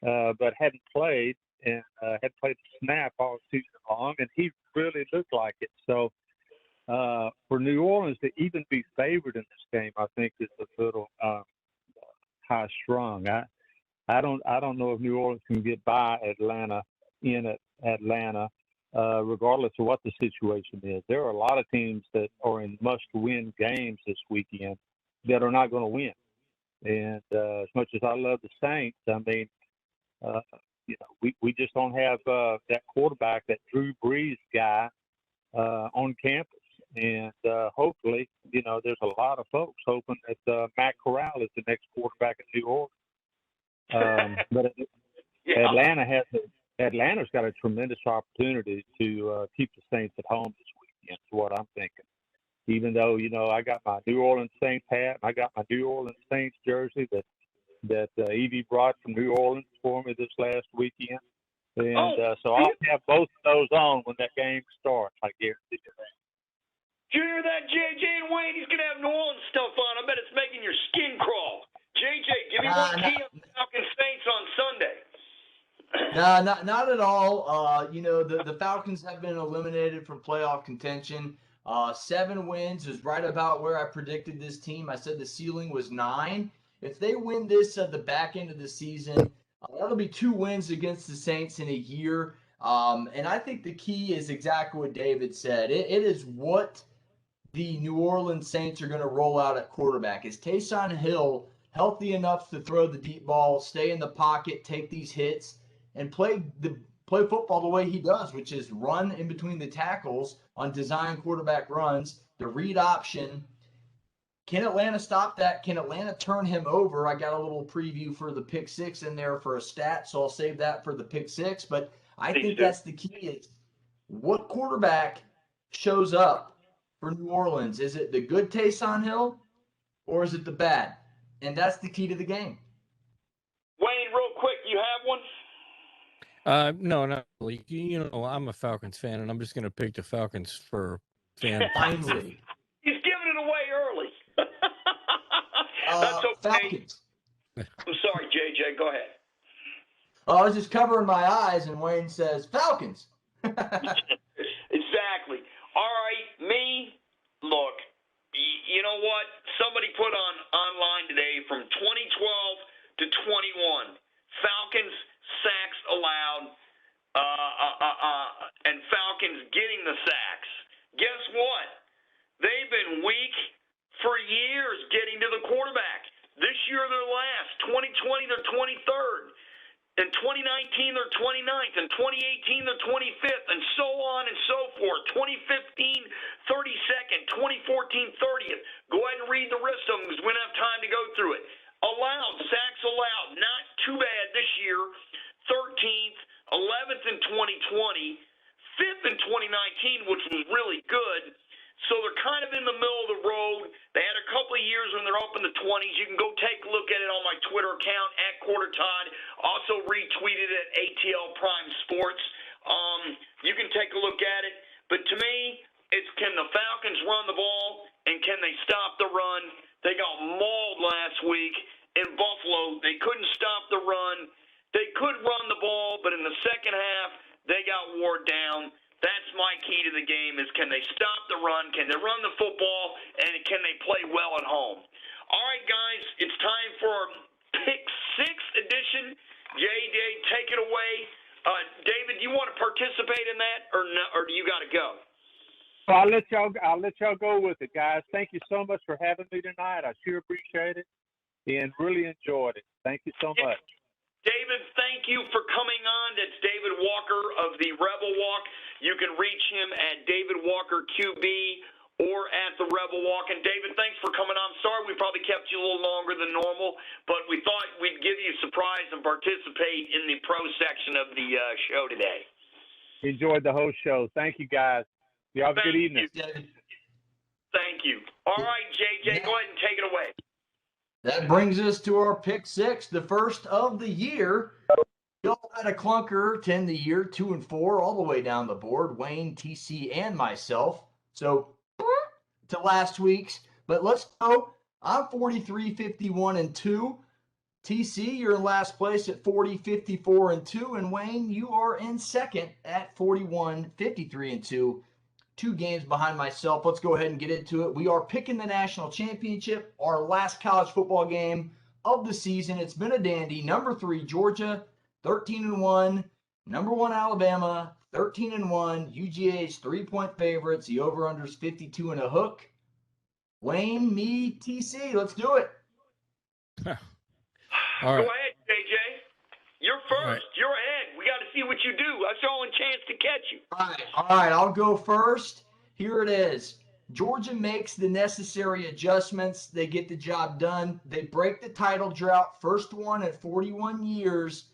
but hadn't played and had played a snap all season long, and he really looked like it. So for New Orleans to even be favored in this game, I think is a little high strung. I don't know if New Orleans can get by Atlanta in Atlanta, regardless of what the situation is. There are a lot of teams that are in must-win games this weekend that are not going to win. And as much as I love the Saints, I mean, we just don't have that quarterback, that Drew Brees guy, on campus. And hopefully, you know, there's a lot of folks hoping that Matt Corral is the next quarterback in New Orleans. But Atlanta's got a tremendous opportunity to keep the Saints at home this weekend, is what I'm thinking. Even though, you know, I got my New Orleans Saints hat, I got my New Orleans Saints jersey that Evie brought from New Orleans for me this last weekend. And so I'll have both of those on when that game starts, I guarantee you that. Did you hear that, JJ and Wayne? He's going to have New Orleans stuff on. I bet it's making your skin crawl. JJ, give me one key on the Falcons Saints on Sunday. Not at all. You know, the Falcons have been eliminated from playoff contention. 7 wins is right about where I predicted this team. I said the ceiling was 9. If they win this at the back end of the season, that'll be 2 wins against the Saints in a year. And I think the key is exactly what David said. It is what the New Orleans Saints are going to roll out at quarterback. Is Taysom Hill healthy enough to throw the deep ball, stay in the pocket, take these hits, and play football the way he does, which is run in between the tackles on design quarterback runs, the read option, Can Atlanta stop that? Can Atlanta turn him over? I got a little preview for the pick six in there for a stat, so I'll save that for the pick six. But I think that's the key is what quarterback shows up for New Orleans? Is it the good Taysom Hill or is it the bad? And that's the key to the game. Wayne, real quick, you have one? No, not really. You know, I'm a Falcons fan, and I'm just going to pick the Falcons for fan. Finally. He's giving it away early. That's okay. Falcons. I'm sorry, JJ. Go ahead. I was just covering my eyes, and Wayne says Falcons. Exactly. All right, me. Look, you know what? Somebody put online today from 2012 to 21. Falcons sacks allowed, and Falcons getting the sacks. Guess what? They've been weak for years getting to the quarterback. This year they're last. 2020 they're 23rd. In 2019 they're 29th. In 2018 they're 25th, and so on and so forth. 2015 32nd. 2014 30th. Go ahead and read the rest of them because we don't have time to go through it. Allowed, sacks allowed, not too bad this year. 13th, 11th in 2020, 5th in 2019, which was really good. So they're kind of in the middle of the road. They had a couple of years when they're up in the 20s. You can go take a look at it on my Twitter account, @QuarterTodd. Also retweeted at ATL Prime Sports. You can take a look at it. But to me, it's can the Falcons run the ball and can they stop the run? They got mauled last week in Buffalo. They couldn't stop the run. They could run the ball, but in the second half, they got wore down. That's my key to the game is can they stop the run, can they run the football, and can they play well at home? All right, guys, it's time for Pick 6 edition. JJ, take it away. David, you want to participate in that, or no, or do you got to go? Well, I'll let y'all go with it, guys. Thank you so much for having me tonight. I sure appreciate it and really enjoyed it. Thank you so much. David, thank you for coming on. That's David Walker of the Rebel Walk. You can reach him at David Walker QB or at the Rebel Walk. And David, thanks for coming on. I'm sorry we probably kept you a little longer than normal, but we thought we'd give you a surprise and participate in the pro section of the show today. Enjoyed the whole show. Thank you, guys. You have a good evening. Thank you. All right, JJ, go ahead and take it away. That brings us to our pick 6, the first of the year. We all had a clunker to end the year, 2-4, all the way down the board. Wayne, TC, and myself. So to last week's, but let's go. I'm 43, 51, and 2. TC, you're in last place at 40, 54, and 2, and Wayne, you are in second at 41, 53, and 2. 2 games behind myself. Let's go ahead and get into it. We are picking the national championship, our last college football game of the season. It's been a dandy. Number 3, Georgia, 13-1. Number 1, Alabama, 13-1. UGA's 3-point favorites. The over-under's 52 and a hook. Wayne, me, TC, let's do it. All right. Go ahead, JJ. You're first. Right. You're ahead. We got to see what you do. That's the only chance to catch you. All right. I'll go first. Here it is. Georgia makes the necessary adjustments. They get the job done. They break the title drought. First one in 41 years.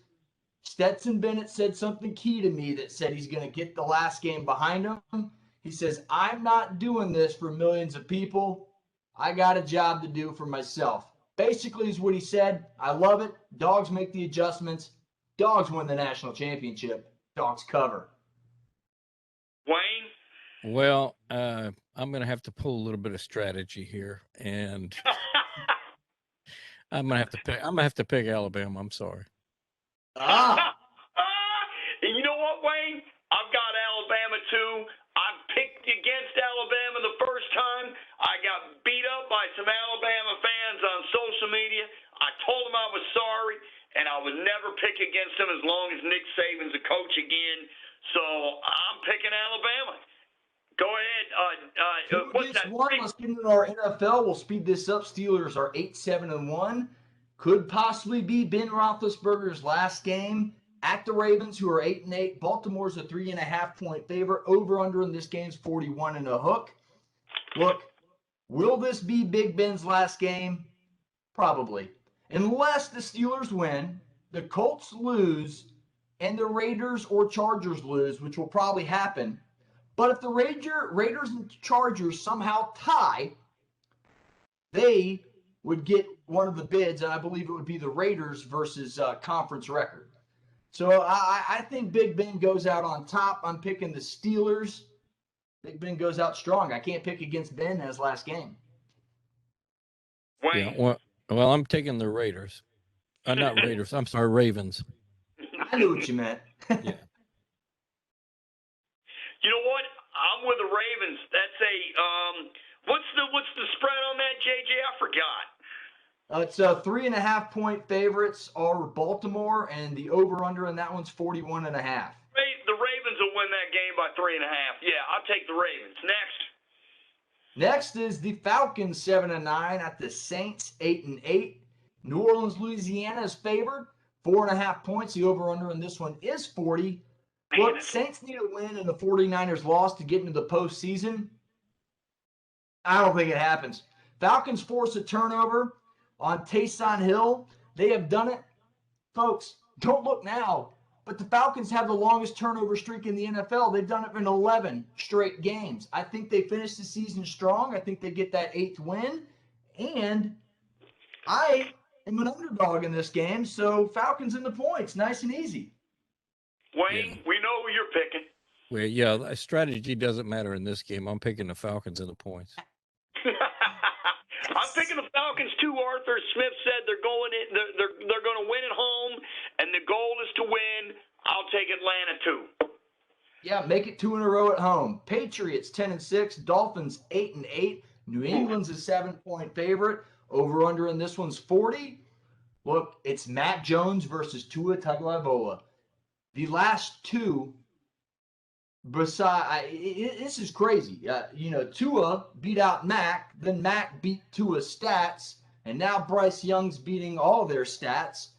Stetson Bennett said something key to me that said he's going to get the last game behind him. He says, I'm not doing this for millions of people. I got a job to do for myself. Basically is what he said. I love it. Dogs make the adjustments. Dogs win the national championship. Dogs cover. Wayne? Well, I'm going to have to pull a little bit of strategy here, and I'm going to have to pick Alabama. I'm sorry. And you know what, Wayne? I've got Alabama too. I picked against Alabama the first time. I got beat up by some Alabama fans on social media. I told them I was sorry, and I would never pick against them as long as Nick Saban's a coach again. So I'm picking Alabama. Go ahead. What's that? Let's get into our NFL. We'll speed this up. Steelers are 8-7-1. Could possibly be Ben Roethlisberger's last game at the Ravens, who are 8-8. Baltimore's a 3.5-point favorite. Over under in this game's 41 and a hook. Look, Will this be Big Ben's last game? Probably. Unless the Steelers win, the Colts lose, and the Raiders or Chargers lose, which will probably happen. But if the Raiders and Chargers somehow tie, they would get one of the bids, and I believe it would be the Raiders versus conference record. So I think Big Ben goes out on top. I'm picking the Steelers. Big Ben goes out strong. I can't pick against Ben in his last game. Wayne. Yeah, well, I'm taking the Raiders. Not Raiders. I'm sorry, Ravens. I knew what you meant. Yeah. You know what? I'm with the Ravens. That's what's the spread on that, JJ? I forgot. It's 3.5 point favorites are Baltimore, and the over/under in that one's 41.5. The Ravens will win that game by 3.5. Yeah, I'll take the Ravens. Next is the Falcons 7-9 at the Saints 8-8. New Orleans, Louisiana is favored 4.5 points. The over/under in this one is 40. Look, Saints need a win and the 49ers lost to get into the postseason. I don't think it happens. Falcons force a turnover on Taysom Hill. They have done it. Folks, don't look now, but the Falcons have the longest turnover streak in the NFL. They've done it in 11 straight games. I think they finish the season strong. I think they get that 8th win. And I am an underdog in this game, so Falcons in the points. Nice and easy. Wayne, we know who you're picking. Well, yeah, strategy doesn't matter in this game. I'm picking the Falcons in the points. I'm picking the Falcons too. Arthur Smith said they're going in. They're going to win at home, and the goal is to win. I'll take Atlanta too. Yeah, make it 2 in a row at home. Patriots 10-6, Dolphins 8-8. New England's a 7-point favorite. Over/under in this one's 40. Look, it's Matt Jones versus Tua Tagovailoa. The last two, this is crazy. Tua beat out Mac, then Mac beat Tua's stats, and now Bryce Young's beating all their stats.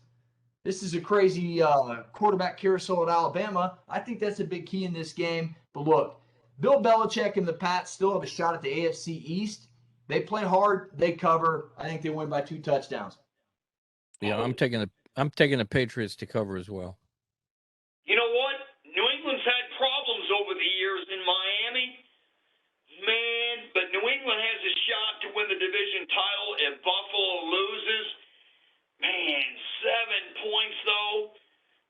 This is a crazy quarterback carousel at Alabama. I think that's a big key in this game. But look, Bill Belichick and the Pats still have a shot at the AFC East. They play hard. They cover. I think they win by 2 touchdowns. Yeah, I'm taking the Patriots to cover as well. You know what? New England's had problems over the years in Miami. Man, but New England has a shot to win the division title if Buffalo loses. Man, 7 points though,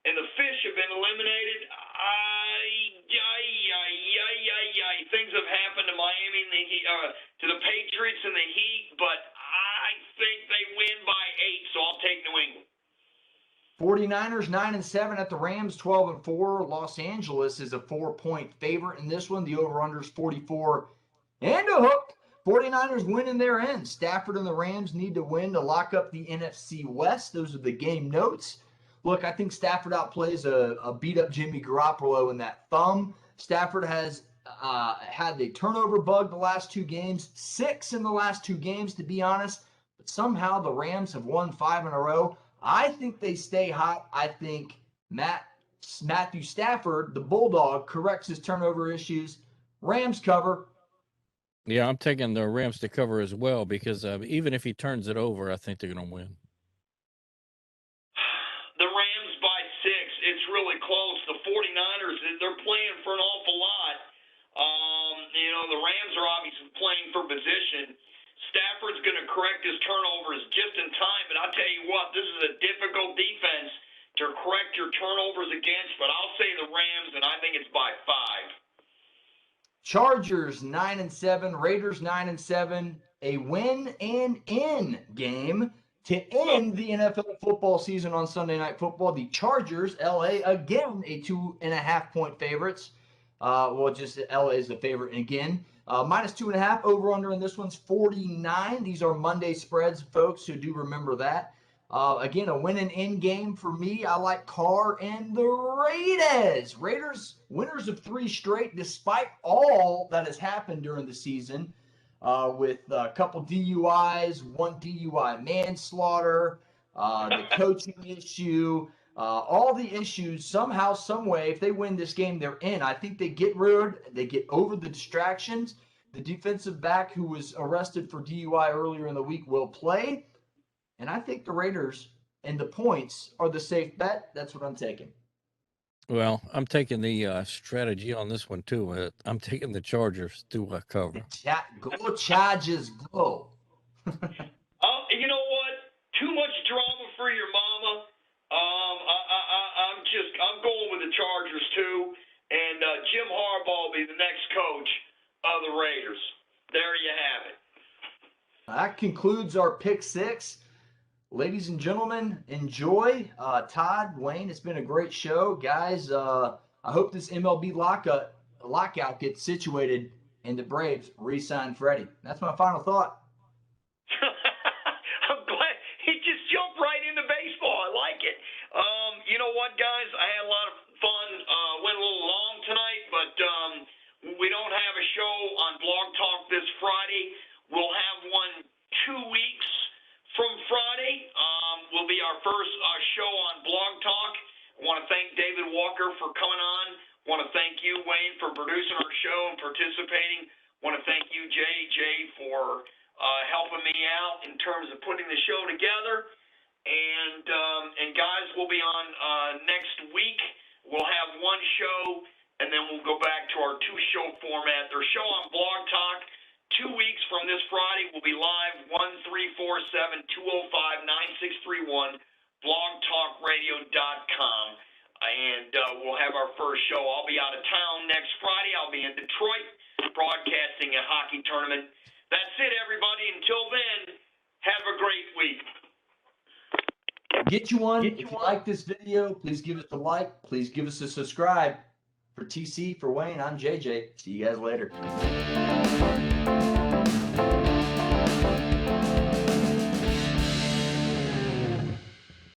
and the Fish have been eliminated. Things have happened to Miami and to the Patriots and the Heat, but I think they win by 8, so I'll take New England. 49ers 9-7 at the Rams 12-4. Los Angeles is a 4-point favorite in this one. The over/under is 44 and a hook. 49ers win in their end. Stafford and the Rams need to win to lock up the NFC West. Those are the game notes. Look, I think Stafford outplays a beat-up Jimmy Garoppolo in that thumb. Stafford has had the turnover bug the last 2 games, 6 in the last 2 games, to be honest. But somehow the Rams have won 5 in a row. I think they stay hot. I think Matthew Stafford, the Bulldog, corrects his turnover issues. Rams cover. Yeah, I'm taking the Rams to cover as well because even if he turns it over, I think they're going to win. The Rams by 6. It's really close. The 49ers, they're playing for an awful lot. The Rams are obviously playing for position. Stafford's going to correct his turnovers just in time, but I'll tell you what, this is a difficult defense to correct your turnovers against, but I'll say the Rams, and I think it's by 5. Chargers 9-7, Raiders 9-7, a win and in game to end the NFL football season on Sunday Night Football. The Chargers, LA, again, a 2.5 point favorites. Just LA is the favorite again. Minus 2.5, over/under in this one's 49. These are Monday spreads, folks, so do remember that. Again, a win and in game for me. I like Carr and the Raiders. Raiders, winners of 3 straight, despite all that has happened during the season, with a couple DUIs, 1 DUI manslaughter, the coaching issue, all the issues. Somehow, some way, if they win this game, they're in. I think they get over the distractions. The defensive back who was arrested for DUI earlier in the week will play. And I think the Raiders and the points are the safe bet. That's what I'm taking. Well, I'm taking the strategy on this one too. I'm taking the Chargers to cover. Go Chargers, go. You know what? Too much drama for your mama. I'm going with the Chargers too, and Jim Hardball will be the next coach of the Raiders. There you have it. That concludes our pick six. Ladies and gentlemen, enjoy. Todd, Wayne, it's been a great show. Guys, I hope this MLB lockout gets situated and the Braves re-sign Freddie. That's my final thought. I'm glad he just jumped right into baseball. I like it. You know what, guys? I had a lot of fun. Went a little long tonight, but we don't have a show on Blog Talk this Friday. We'll have one 2 weeks from Friday. Will be our first show on Blog Talk. I want to thank David Walker for coming on. I want to thank you, Wayne, for producing our show and participating. I want to thank you, JJ, for helping me out in terms of putting the show together. And guys, we'll be on next week. We'll have one show, and then we'll go back to our two-show format. Their show on Blog Talk 2 weeks from this Friday will be live, 1-347-205-9631, blogtalkradio.com. And we'll have our first show. I'll be out of town next Friday. I'll be in Detroit broadcasting a hockey tournament. That's it, everybody. Until then, have a great week. Get you one. If you like this video, please give us a like. Please give us a subscribe. For TC, for Wayne, I'm JJ. See you guys later.